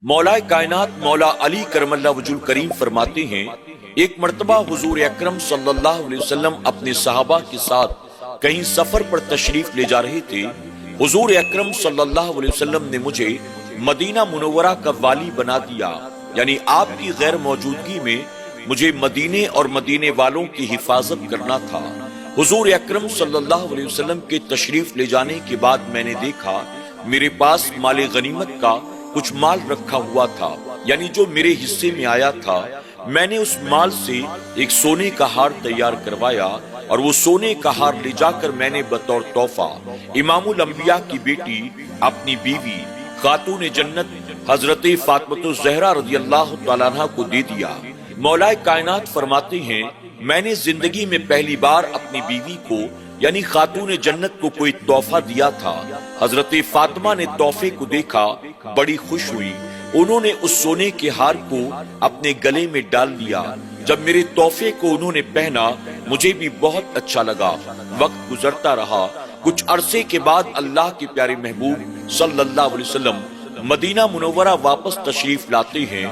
मौला कायनात मौला अली करमल्लाहु वजहुल करीम फरमाते हैं, एक मर्तबा हुजूर अकरम सल्लल्लाहु अलैहि वसल्लम अपने सहाबा के साथ कहीं सफर पर तशरीफ ले जा रहे थे। हुजूर अकरम सल्लल्लाहु अलैहि वसल्लम ने मुझे मदीना मुनव्वरा का वाली बना दिया, यानी आपकी गैर मौजूदगी में मुझे मदीने और मदीने वालों की हिफाजत करना था। हुजूर अकरम सल्लल्लाहु अलैहि वसल्लम के तशरीफ ले जाने के बाद मैंने देखा मेरे पास माले गनीमत का कुछ माल रखा हुआ था, यानी जो मेरे हिस्से में आया था। मैंने उस माल से एक सोने का हार तैयार करवाया और वो सोने का हार ले जाकर मैंने बतौर तोहफा इमामुल अंबिया की बेटी अपनी बीवी खातून जन्नत हजरत फातिमा ज़हरा रज़ियल्लाहु तआला अन्हा को दे दिया। मौलाए कायनात फरमाते हैं, मैंने जिंदगी में पहली बार अपनी बीवी को यानी खातून जन्नत को कोई तोहफा दिया था। हजरत फातिमा ने तोहफे को देखा, बड़ी खुश हुई। उन्होंने उस सोने के हार को अपने गले में डाल लिया। जब मेरे तोहफे को उन्होंने पहना मुझे भी बहुत अच्छा लगा। वक्त गुजरता रहा। कुछ अरसे के बाद अल्लाह के प्यारे महबूब सल्लल्लाहु अलैहि वसल्लम मदीना मुनव्वरा वापस तशरीफ लाते हैं।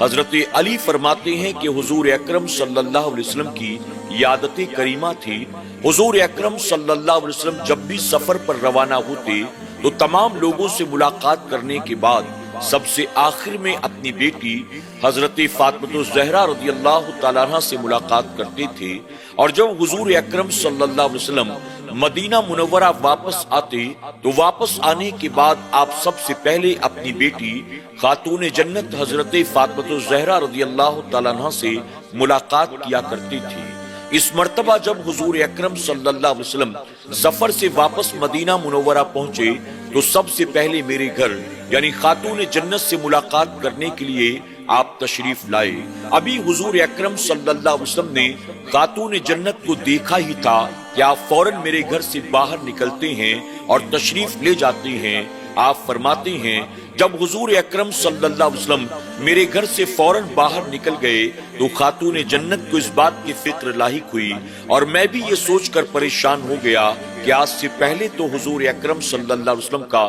हजरत अली फरमाते हैं कि हुजूर अकरम सल्लल्लाहु अलैहि वसल्लम की यादत करीमा थी। हुजूर अकरम सल्लल्लाहु अलैहि वसल्लम जब भी सफर पर रवाना होते तो तमाम लोगों से मुलाकात करने के बाद सबसे आखिर में अपनी बेटी हजरत फातिमा ज़हरा रज़ियल्लाहु तआला अन्हा से मुलाकात करते थे। और जब हुजूर अकरम सल्लल्लाहु अलैहि वसल्लम मदीना मुनव्वरा वापस आते तो वापस आने के बाद आप सबसे पहले अपनी बेटी खातून जन्नत हजरत फातिमा ज़हरा रज़ियल्लाहु तआला अन्हा से मुलाकात किया करती थी। इस मर्तबा जब हुजूर अकरम सल्लल्लाहु अलैहि वसल्लम सफर से वापस मदीना मुनव्वरा पहुंचे तो सबसे पहले मेरे घर यानी खातून जन्नत से मुलाकात करने के लिए आप तशरीफ लाए। अभी हुजूर अकरम सल्लल्लाहु अलैहि वसल्लम ने खातून जन्नत को देखा ही था कि आप फौरन मेरे घर से बाहर निकलते हैं और तशरीफ ले जाते हैं। आप फरमाते हैं, जब हुजूर अकरम सल्लल्लाहु अलैहि वसल्लम मेरे घर से फौरन बाहर निकल गए तो खातून जन्नत को इस बात की फिक्र लाहिक हुई और मैं भी ये सोचकर परेशान हो गया कि आज से पहले तो हुजूर अकरम सल्लल्लाहु अलैहि वसल्लम का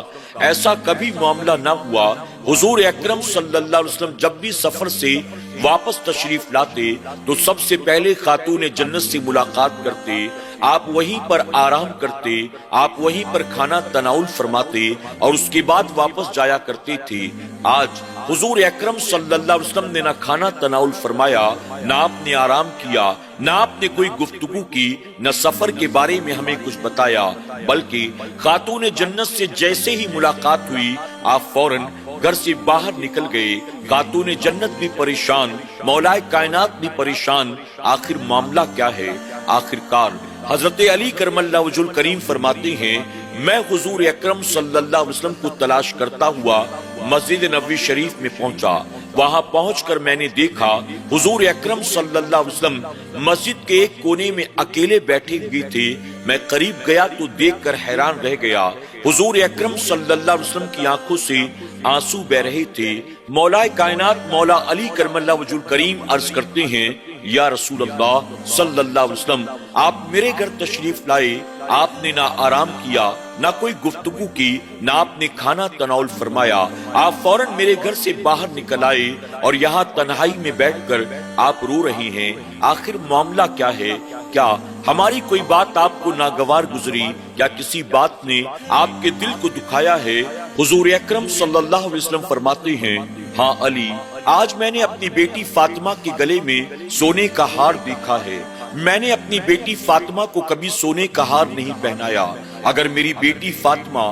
ऐसा कभी मामला ना हुआ। हुजूर अकरम सल्लल्लाहु अलैहि वसल्लम जब भी सफर से वापस तशरीफ लाते तो सबसे पहले खातून जन्नत से मुलाकात करते, आप वहीं पर आराम करते, आप वहीं पर खाना तनाउल फरमाते और उसके बाद वापस जाया करते थे। आज हुजूर अकरम सल्लल्लाहु अलैहि वसल्लम ने ना खाना तनाउल फरमाया, ना आपने आराम किया, ना आपने कोई गुफ्तगू की, न सफर के बारे में हमें कुछ बताया, बल्कि खातून जन्नत से जैसे ही मुलाकात हुई आप फौरन घर से बाहर निकल गए। खातून जन्नत भी परेशान, मौलाए कायनात भी परेशान। आखिर मामला क्या है? आखिरकार हजरत अली करमल्लाहु वजहुल करीम फरमाते हैं, मैं हुजूर अकरम सल्लल्लाहु अलैहि वसल्लम को तलाश करता हुआ मस्जिद नबवी शरीफ में पहुंचा। वहां पहुंचकर मैंने देखा हुजूर अकरम सल्लल्लाहु अलैहि वसल्लम मस्जिद के एक कोने में अकेले बैठे हुए थे। मैं करीब गया तो देखकर हैरान रह गया। हुजूर अकरम सल्लल्लाहु अलैहि वसल्लम की आंखों से आंसू बह रहे थे। मौलाए कायनात मौला अली करमल्लाहु वजहुल करीम अर्ज करते हैं, या रसूल अल्लाह सल्लल्लाहु अलैहि वसल्लम, आप मेरे घर तशरीफ लाए, आपने ना आराम किया, ना कोई गुफ्तगू की, ना आपने खाना तनाउल फरमाया। आप फौरन मेरे घर से बाहर निकल आए और यहाँ तन्हाई में बैठकर आप रो रही हैं। आखिर मामला क्या है? क्या हमारी कोई बात आपको नागवार गुजरी या किसी बात ने आपके दिल को दुखाया है? हुजूर अकरम सल्लल्लाहु अलैहि वसल्लम फरमाते हैं, हाँ अली, आज मैंने अपनी बेटी फातिमा के गले में सोने का हार देखा है। मैंने अपनी बेटी फातिमा को कभी सोने का हार नहीं पहनाया। अगर मेरी बेटी फातिमा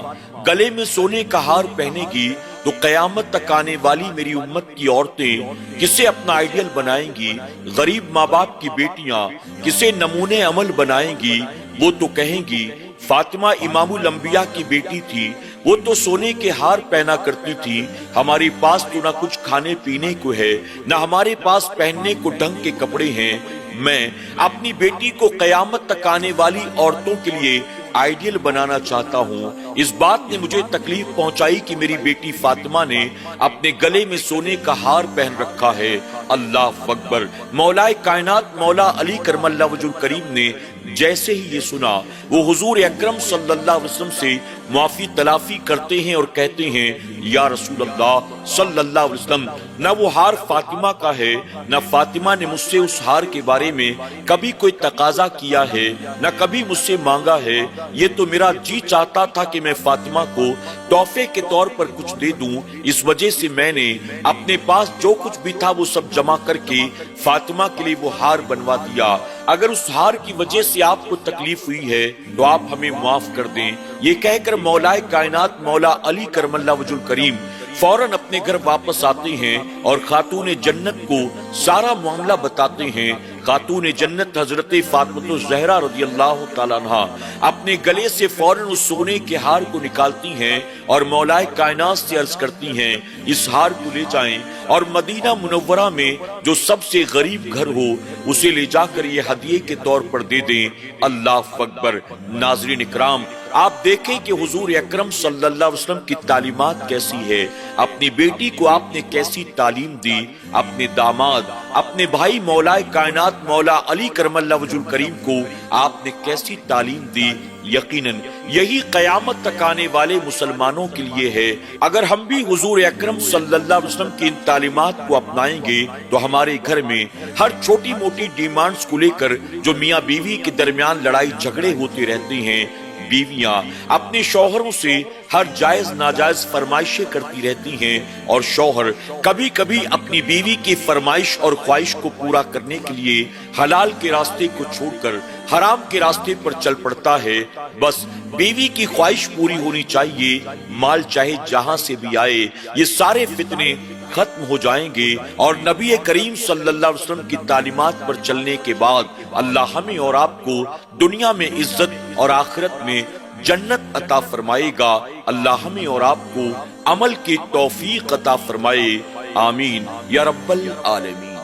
गले में सोने का हार पहनेगी तो कयामत तक आने वाली मेरी उम्मत की औरतें किसे अपना आइडियल बनाएंगी? गरीब माँ बाप की बेटियां किसे नमूने अमल बनाएंगी? वो तो कहेंगी फातिमा इमामुल अंबिया की बेटी थी, वो तो सोने के हार पहना करती थी, हमारे पास तो ना कुछ खाने पीने को है, ना हमारे पास पहनने को ढंग के कपड़े हैं। मैं अपनी बेटी को कयामत तक आने वाली औरतों के लिए आइडियल बनाना चाहता हूँ। اس بات نے مجھے تکلیف پہنچائی کہ میری بیٹی فاطمہ نے اپنے گلے میں سونے کا ہار پہن رکھا ہے۔ اللہ اکبر۔ مولا کائنات مولا علی کرم اللہ وجہ الکریم نے جیسے ہی یہ سنا وہ حضور اکرم صلی اللہ علیہ وسلم سے معافی تلافی کرتے ہیں اور کہتے ہیں یا رسول اللہ صلی اللہ علیہ وسلم، نہ وہ ہار فاطمہ کا ہے، نہ فاطمہ نے مجھ سے اس ہار کے بارے میں کبھی کوئی تقاضا کیا ہے، نہ کبھی مجھ سے مانگا ہے۔ یہ تو میرا جی چاہتا تھا کہ میں فاطمہ کو تحفے کے طور پر کچھ دے دوں، اس وجہ سے میں نے اپنے پاس جو کچھ بھی تھا وہ سب جمع کر کے فاطمہ کے لیے وہ ہار بنوا دیا۔ اگر اس ہار کی وجہ سے آپ کو تکلیف ہوئی ہے تو آپ ہمیں معاف کر دیں۔ یہ کہہ کر مولا کائنات مولا علی کرم اللہ وجہ الکریم فوراً اپنے گھر واپس آتے ہیں اور خاتون جنت کو سارا معاملہ بتاتے ہیں۔ خاتون جنت حضرت فاطمہ الزہرا رضی اللہ تعالیٰ عنہ اپنے گلے سے فوراً اس سونے کے ہار کو نکالتی ہیں اور مولا کائنات سے عرض کرتی ہیں اس ہار کو لے جائیں اور مدینہ منورہ میں جو سب سے غریب گھر ہو اسے لے جا کر یہ ہدیے کے طور پر دے دیں۔ اللہ اکبر۔ ناظرین اکرام، آپ دیکھیں کہ حضور اکرم صلی اللہ علیہ وسلم کی تعلیمات کیسی ہے۔ اپنی بیٹی کو آپ نے کیسی تعلیم دی، اپنے داماد اپنے بھائی مولا کائنات مولا علی کرم اللہ وجہ الکریم کو آپ نے کیسی تعلیم دی۔ یقیناً یہی قیامت تک آنے والے مسلمانوں کے لیے ہے۔ اگر ہم بھی حضور اکرم صلی اللہ علیہ وسلم کی ان تعلیمات کو اپنائیں گے تو ہمارے گھر میں ہر چھوٹی موٹی ڈیمانڈز کو لے کر جو میاں بیوی کے درمیان لڑائی جھگڑے ہوتے رہتے ہیں، بیویاں اپنے شوہروں سے ہر جائز ناجائز فرمائشیں کرتی رہتی ہیں اور شوہر کبھی کبھی اپنی بیوی کی فرمائش اور خواہش کو پورا کرنے کے لیے حلال کے راستے کو چھوڑ کر حرام کے راستے پر چل پڑتا ہے۔ بس بیوی کی خواہش پوری ہونی چاہیے، مال چاہے جہاں سے بھی آئے۔ یہ سارے فتنے ختم ہو جائیں گے اور نبی کریم صلی اللہ علیہ وسلم کی تعلیمات پر چلنے کے بعد اللہ ہمیں اور آپ کو دنیا میں عزت اور آخرت میں جنت عطا فرمائے گا۔ اللہ ہمیں اور آپ کو عمل کی توفیق عطا فرمائے، آمین یا رب العالمین۔